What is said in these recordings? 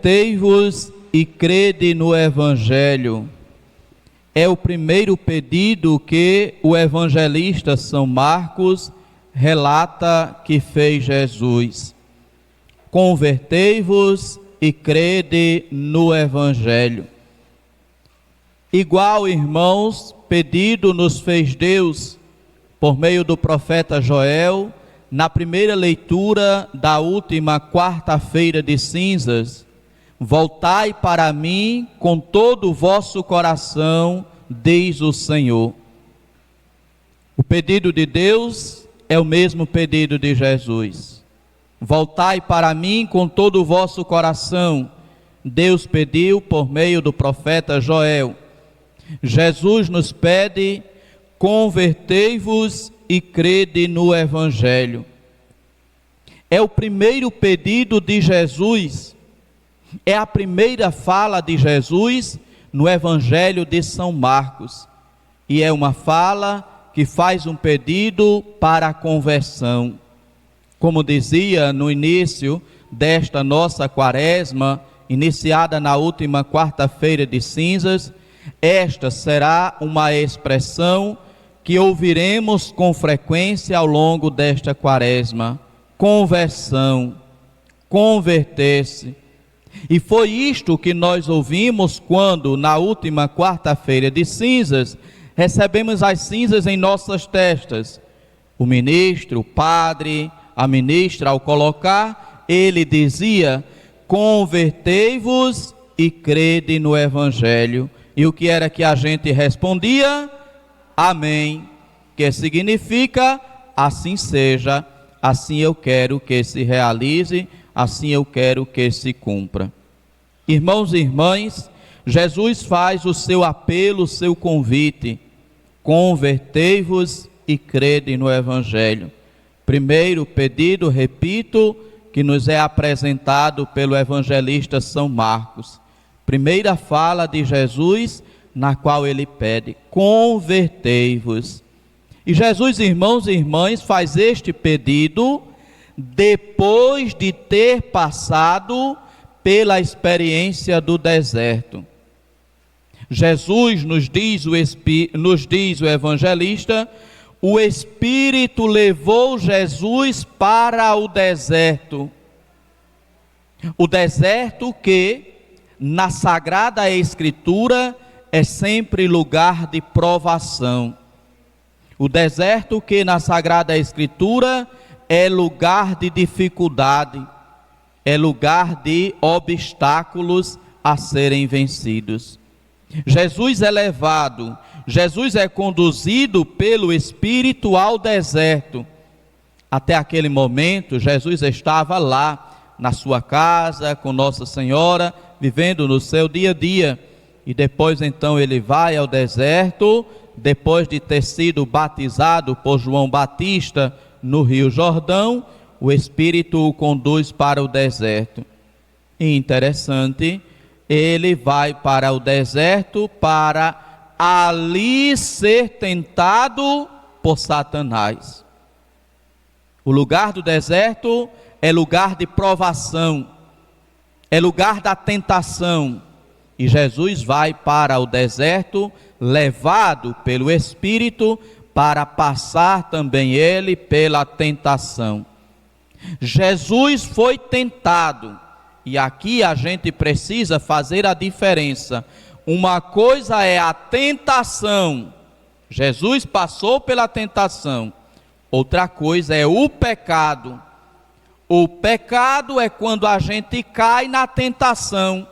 Convertei-vos e crede no Evangelho. É o primeiro pedido que o evangelista São Marcos relata que fez Jesus. Convertei-vos e crede no Evangelho. Igual, irmãos, pedido nos fez Deus por meio do profeta Joel, na primeira leitura da última quarta-feira de cinzas: voltai para mim com todo o vosso coração, diz o Senhor. O pedido de Deus é o mesmo pedido de Jesus. Voltai para mim com todo o vosso coração. Deus pediu por meio do profeta Joel. Jesus nos pede: convertei-vos e crede no Evangelho. É o primeiro pedido de Jesus. É a primeira fala de Jesus no Evangelho de São Marcos. E é uma fala que faz um pedido para a conversão. Como dizia no início desta nossa quaresma, iniciada na última quarta-feira de cinzas, esta será uma expressão que ouviremos com frequência ao longo desta quaresma: conversão, converter-se. E foi isto que nós ouvimos quando, na última quarta-feira de cinzas, recebemos as cinzas em nossas testas. O ministro, o padre, a ministra, ao colocar, ele dizia: convertei-vos e crede no Evangelho. E o que era que a gente respondia? Amém, que significa: assim seja, assim eu quero que se realize, assim eu quero que se cumpra. Irmãos e irmãs, Jesus faz o seu apelo, o seu convite: convertei-vos e crede no Evangelho. Primeiro pedido, repito, que nos é apresentado pelo evangelista São Marcos. Primeira fala de Jesus, na qual ele pede: convertei-vos. E Jesus, irmãos e irmãs, faz este pedido depois de ter passado pela experiência do deserto. Jesus, nos diz o evangelista, o Espírito levou Jesus para o deserto. O deserto que, na Sagrada Escritura, é sempre lugar de provação. O deserto que, na Sagrada Escritura, é lugar de dificuldade, é lugar de obstáculos a serem vencidos. Jesus é levado, Jesus é conduzido pelo Espírito ao deserto. Até aquele momento, Jesus estava lá, na sua casa, com Nossa Senhora, vivendo no seu dia a dia. E depois então ele vai ao deserto, depois de ter sido batizado por João Batista no Rio Jordão, o Espírito o conduz para o deserto. E interessante, ele vai para o deserto para ali ser tentado por Satanás. O lugar do deserto é lugar de provação, é lugar da tentação. E Jesus vai para o deserto, levado pelo Espírito, para passar também ele pela tentação. Jesus foi tentado, e aqui a gente precisa fazer a diferença. Uma coisa é a tentação, Jesus passou pela tentação. Outra coisa é o pecado. O pecado é quando a gente cai na tentação,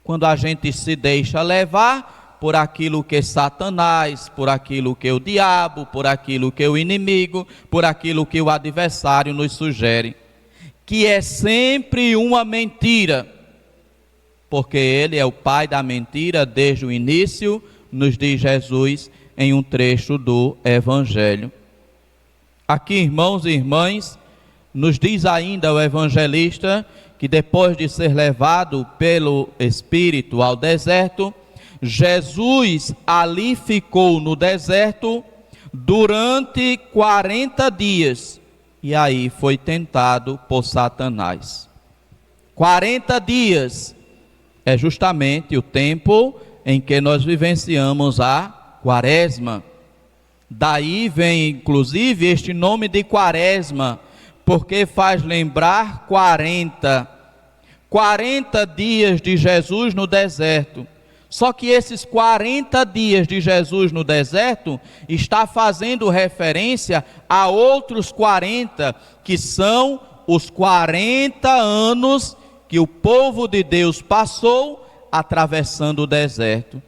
quando a gente se deixa levar por aquilo que Satanás, por aquilo que o diabo, por aquilo que o inimigo, por aquilo que o adversário nos sugere, que é sempre uma mentira, porque ele é o pai da mentira desde o início, nos diz Jesus em um trecho do Evangelho. Aqui, irmãos e irmãs, nos diz ainda o evangelista que depois de ser levado pelo Espírito ao deserto, Jesus ali ficou no deserto durante 40 dias, e aí foi tentado por Satanás. 40 dias é justamente o tempo em que nós vivenciamos a quaresma. Daí vem inclusive este nome de quaresma, porque faz lembrar 40 dias de Jesus no deserto. Só que esses 40 dias de Jesus no deserto está fazendo referência a outros 40, que são os 40 anos que o povo de Deus passou atravessando o deserto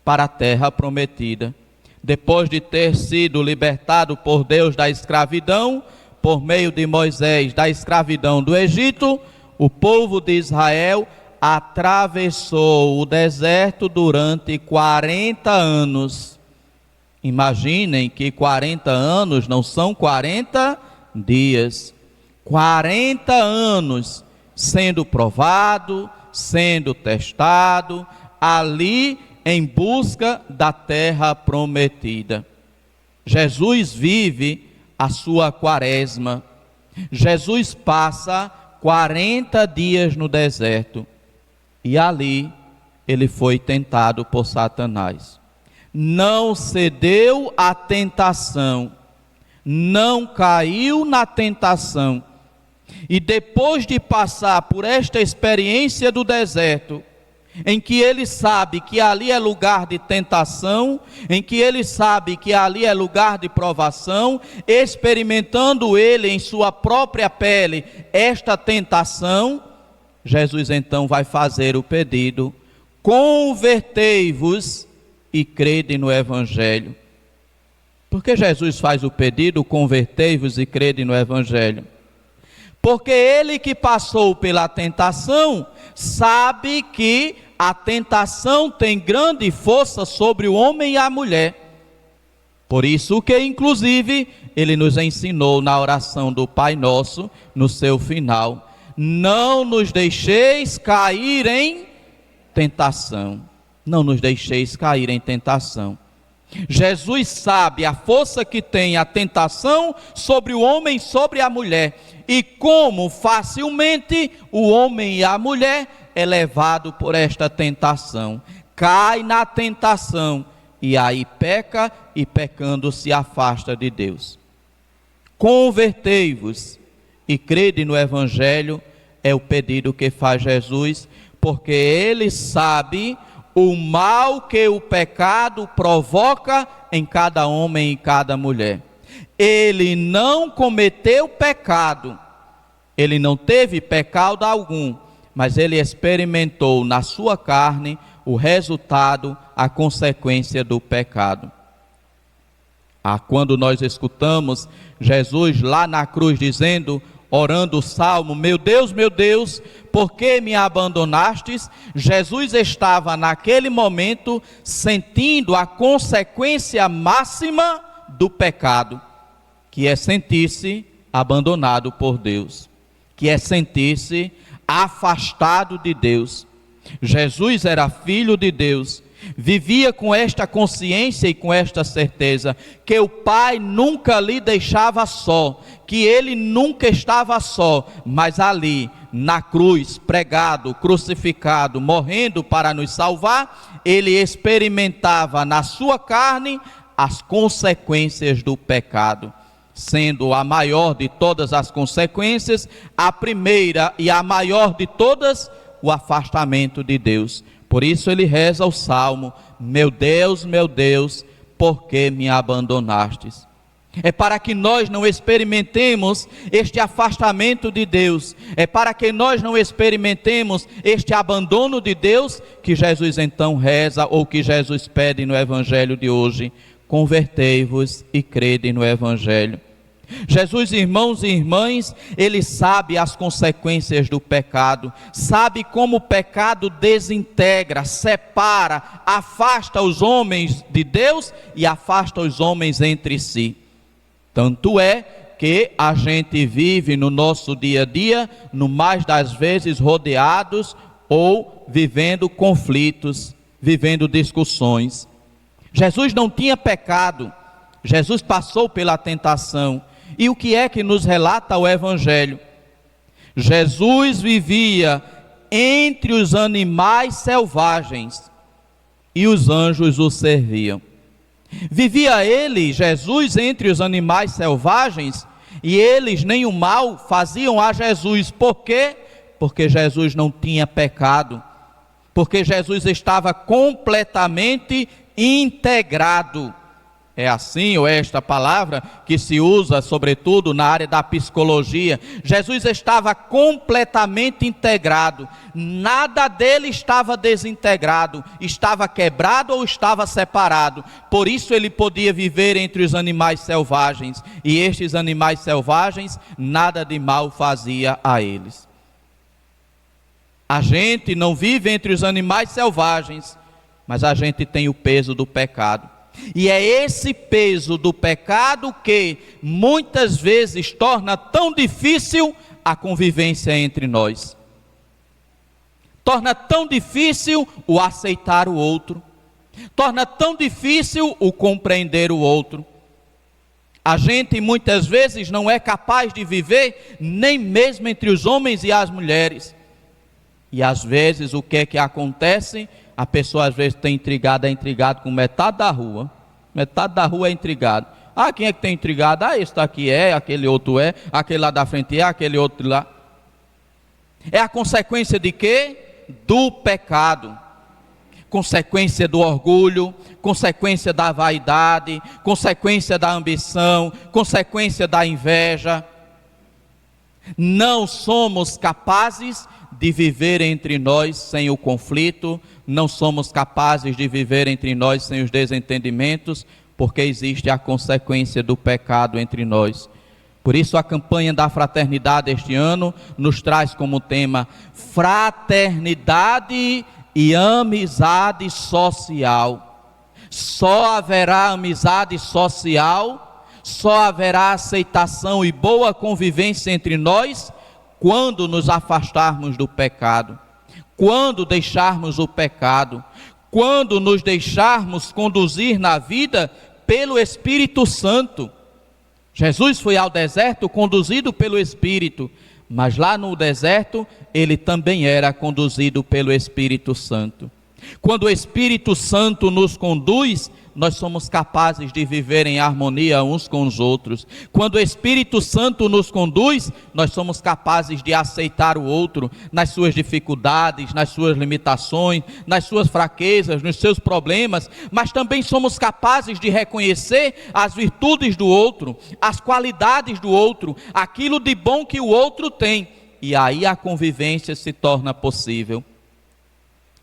para a terra prometida. Depois de ter sido libertado por Deus da escravidão, por meio de Moisés, da escravidão do Egito, o povo de Israel atravessou o deserto durante 40 anos. Imaginem que 40 anos não são 40 dias. 40 anos sendo provado, sendo testado, ali em busca da terra prometida. Jesus vive a sua quaresma. Jesus passa 40 dias no deserto. E ali ele foi tentado por Satanás. Não cedeu à tentação, não caiu na tentação. E depois de passar por esta experiência do deserto, em que ele sabe que ali é lugar de tentação, em que ele sabe que ali é lugar de provação, experimentando ele em sua própria pele esta tentação, Jesus então vai fazer o pedido: convertei-vos e crede no Evangelho. Por que Jesus faz o pedido, convertei-vos e crede no Evangelho? Porque ele que passou pela tentação, sabe que a tentação tem grande força sobre o homem e a mulher. Por isso que inclusive ele nos ensinou na oração do Pai Nosso, no seu final: não nos deixeis cair em tentação. Não nos deixeis cair em tentação. Jesus sabe a força que tem a tentação sobre o homem, sobre a mulher, e como facilmente o homem e a mulher é levado por esta tentação, cai na tentação e aí peca, e pecando se afasta de Deus. Convertei-vos e crede no Evangelho é o pedido que faz Jesus, porque ele sabe o mal que o pecado provoca em cada homem e cada mulher. Ele não cometeu pecado, ele não teve pecado algum, mas ele experimentou na sua carne o resultado, a consequência do pecado. Quando nós escutamos Jesus lá na cruz dizendo, orando o salmo: meu Deus, por que me abandonastes? Jesus estava naquele momento sentindo a consequência máxima do pecado, que é sentir-se abandonado por Deus, que é sentir-se afastado de Deus. Jesus era filho de Deus, vivia com esta consciência e com esta certeza, que o Pai nunca lhe deixava só, que ele nunca estava só, mas ali, na cruz, pregado, crucificado, morrendo para nos salvar, ele experimentava na sua carne as consequências do pecado, sendo a maior de todas as consequências, a primeira e a maior de todas, o afastamento de Deus. Por isso ele reza o salmo: meu Deus, por que me abandonastes? É para que nós não experimentemos este afastamento de Deus, é para que nós não experimentemos este abandono de Deus, que Jesus então reza, ou que Jesus pede no Evangelho de hoje: convertei-vos e crede no Evangelho. Jesus, irmãos e irmãs, ele sabe as consequências do pecado, sabe como o pecado desintegra, separa, afasta os homens de Deus e afasta os homens entre si. Tanto é que a gente vive no nosso dia a dia, no mais das vezes rodeados ou vivendo conflitos, vivendo discussões. Jesus não tinha pecado, Jesus passou pela tentação. E o que é que nos relata o Evangelho? Jesus vivia entre os animais selvagens e os anjos o serviam. Vivia ele, Jesus, entre os animais selvagens, e eles nenhum mal faziam a Jesus. Por quê? Porque Jesus não tinha pecado, porque Jesus estava completamente integrado. É assim, ou é esta palavra que se usa sobretudo na área da psicologia. Jesus estava completamente integrado, nada dele estava desintegrado, estava quebrado ou estava separado. Por isso ele podia viver entre os animais selvagens, e estes animais selvagens nada de mal fazia a eles. A gente não vive entre os animais selvagens, mas a gente tem o peso do pecado. E é esse peso do pecado que muitas vezes torna tão difícil a convivência entre nós. Torna tão difícil o aceitar o outro. Torna tão difícil o compreender o outro. A gente muitas vezes não é capaz de viver nem mesmo entre os homens e as mulheres. E às vezes o que é que acontece? A pessoa às vezes tem intrigado, é intrigado com metade da rua. Metade da rua é intrigado. Ah, quem é que tem intrigado? Ah, esse daqui é, aquele outro é, aquele lá da frente é, aquele outro lá. É a consequência de quê? Do pecado. Consequência do orgulho, consequência da vaidade, consequência da ambição, consequência da inveja. Não somos capazes de viver entre nós sem o conflito, não somos capazes de viver entre nós sem os desentendimentos, porque existe a consequência do pecado entre nós. Por isso a campanha da fraternidade este ano nos traz como tema fraternidade e amizade social. Só haverá amizade social, só haverá aceitação e boa convivência entre nós quando nos afastarmos do pecado, quando deixarmos o pecado, quando nos deixarmos conduzir na vida pelo Espírito Santo. Jesus foi ao deserto conduzido pelo Espírito, mas lá no deserto ele também era conduzido pelo Espírito Santo. Quando o Espírito Santo nos conduz, nós somos capazes de viver em harmonia uns com os outros. Quando o Espírito Santo nos conduz, nós somos capazes de aceitar o outro nas suas dificuldades, nas suas limitações, nas suas fraquezas, nos seus problemas, mas também somos capazes de reconhecer as virtudes do outro, as qualidades do outro, aquilo de bom que o outro tem, e aí a convivência se torna possível.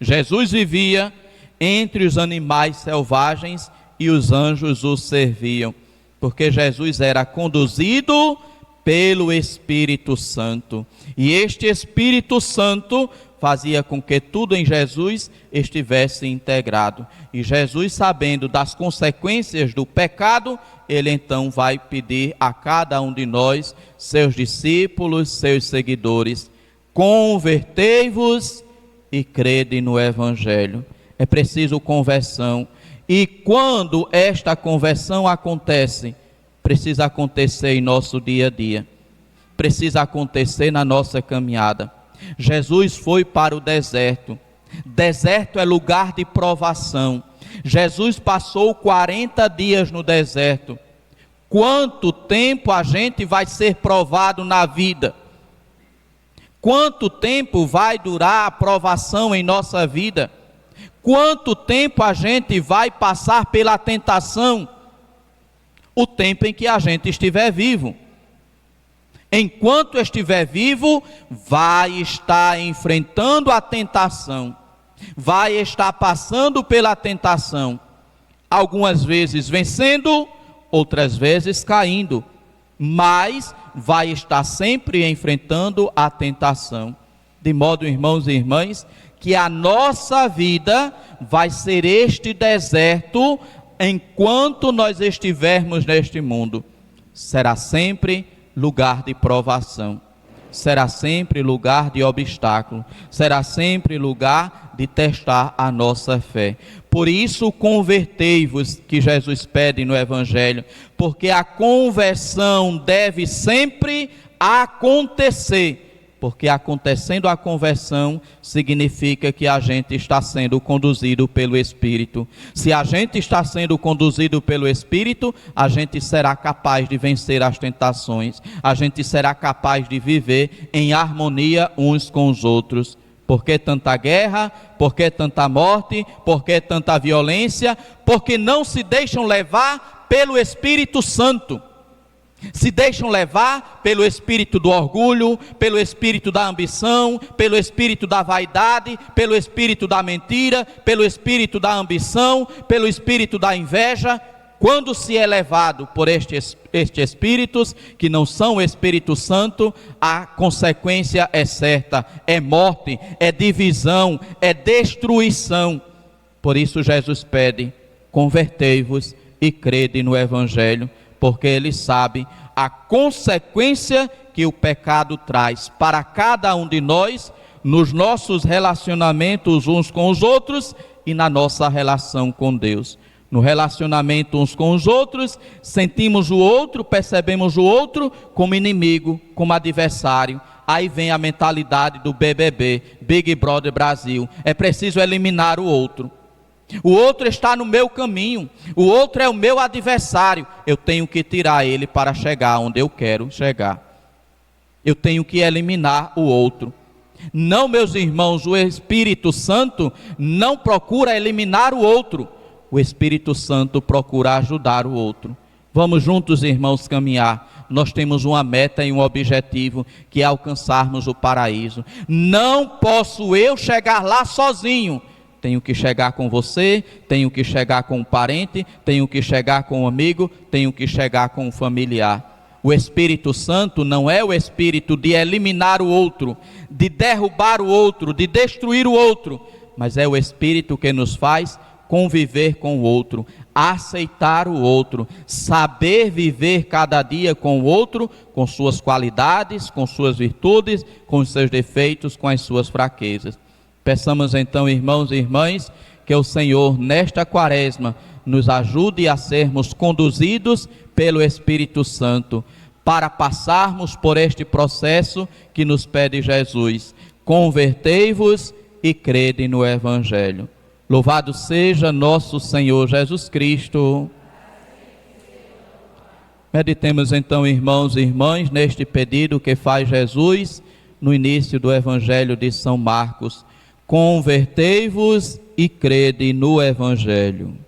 Jesus vivia entre os animais selvagens e os anjos o serviam, porque Jesus era conduzido pelo Espírito Santo, e este Espírito Santo fazia com que tudo em Jesus estivesse integrado. E Jesus, sabendo das consequências do pecado, ele então vai pedir a cada um de nós, seus discípulos, seus seguidores: convertei-vos e crede no Evangelho. É preciso conversão, e quando esta conversão acontece, precisa acontecer em nosso dia a dia, precisa acontecer na nossa caminhada. Jesus foi para o deserto. Deserto é lugar de provação. Jesus passou 40 dias no deserto. Quanto tempo a gente vai ser provado na vida? Quanto tempo vai durar a provação em nossa vida? Quanto tempo a gente vai passar pela tentação? O tempo em que a gente estiver vivo. Enquanto estiver vivo, vai estar enfrentando a tentação, vai estar passando pela tentação, algumas vezes vencendo, outras vezes caindo, mas vai estar sempre enfrentando a tentação. De modo, irmãos e irmãs, que a nossa vida vai ser este deserto enquanto nós estivermos neste mundo. Será sempre lugar de provação, será sempre lugar de obstáculo, será sempre lugar de testar a nossa fé. Por isso, convertei-vos, que Jesus pede no Evangelho, porque a conversão deve sempre acontecer Porque acontecendo a conversão, significa que a gente está sendo conduzido pelo Espírito. Se a gente está sendo conduzido pelo Espírito, a gente será capaz de vencer as tentações. A gente será capaz de viver em harmonia uns com os outros. Por que tanta guerra? Por que tanta morte? Por que tanta violência? Porque não se deixam levar pelo Espírito Santo. Se deixam levar pelo espírito do orgulho, pelo espírito da ambição, pelo espírito da vaidade, pelo espírito da mentira, pelo espírito da ambição, pelo espírito da inveja. Quando se é levado por estes espíritos, que não são o Espírito Santo, a consequência é certa, é morte, é divisão, é destruição. Por isso Jesus pede: convertei-vos e crede no Evangelho, porque ele sabe a consequência que o pecado traz para cada um de nós, nos nossos relacionamentos uns com os outros e na nossa relação com Deus. No relacionamento uns com os outros, sentimos o outro, percebemos o outro como inimigo, como adversário. Aí vem a mentalidade do BBB, Big Brother Brasil: é preciso eliminar o outro. O outro está no meu caminho, o outro é o meu adversário, eu tenho que tirar ele para chegar onde eu quero chegar. Eu tenho que eliminar o outro. Não, meus irmãos, o Espírito Santo não procura eliminar o outro, o Espírito Santo procura ajudar o outro. Vamos juntos, irmãos, caminhar. Nós temos uma meta e um objetivo, que é alcançarmos o paraíso. Não posso eu chegar lá sozinho. Tenho que chegar com você, tenho que chegar com um parente, tenho que chegar com um amigo, tenho que chegar com um familiar. O Espírito Santo não é o espírito de eliminar o outro, de derrubar o outro, de destruir o outro, mas é o espírito que nos faz conviver com o outro, aceitar o outro, saber viver cada dia com o outro, com suas qualidades, com suas virtudes, com os seus defeitos, com as suas fraquezas. Peçamos então, irmãos e irmãs, que o Senhor nesta quaresma nos ajude a sermos conduzidos pelo Espírito Santo, para passarmos por este processo que nos pede Jesus: convertei-vos e crede no Evangelho. Louvado seja nosso Senhor Jesus Cristo. Meditemos então, irmãos e irmãs, neste pedido que faz Jesus no início do Evangelho de São Marcos: convertei-vos e crede no Evangelho.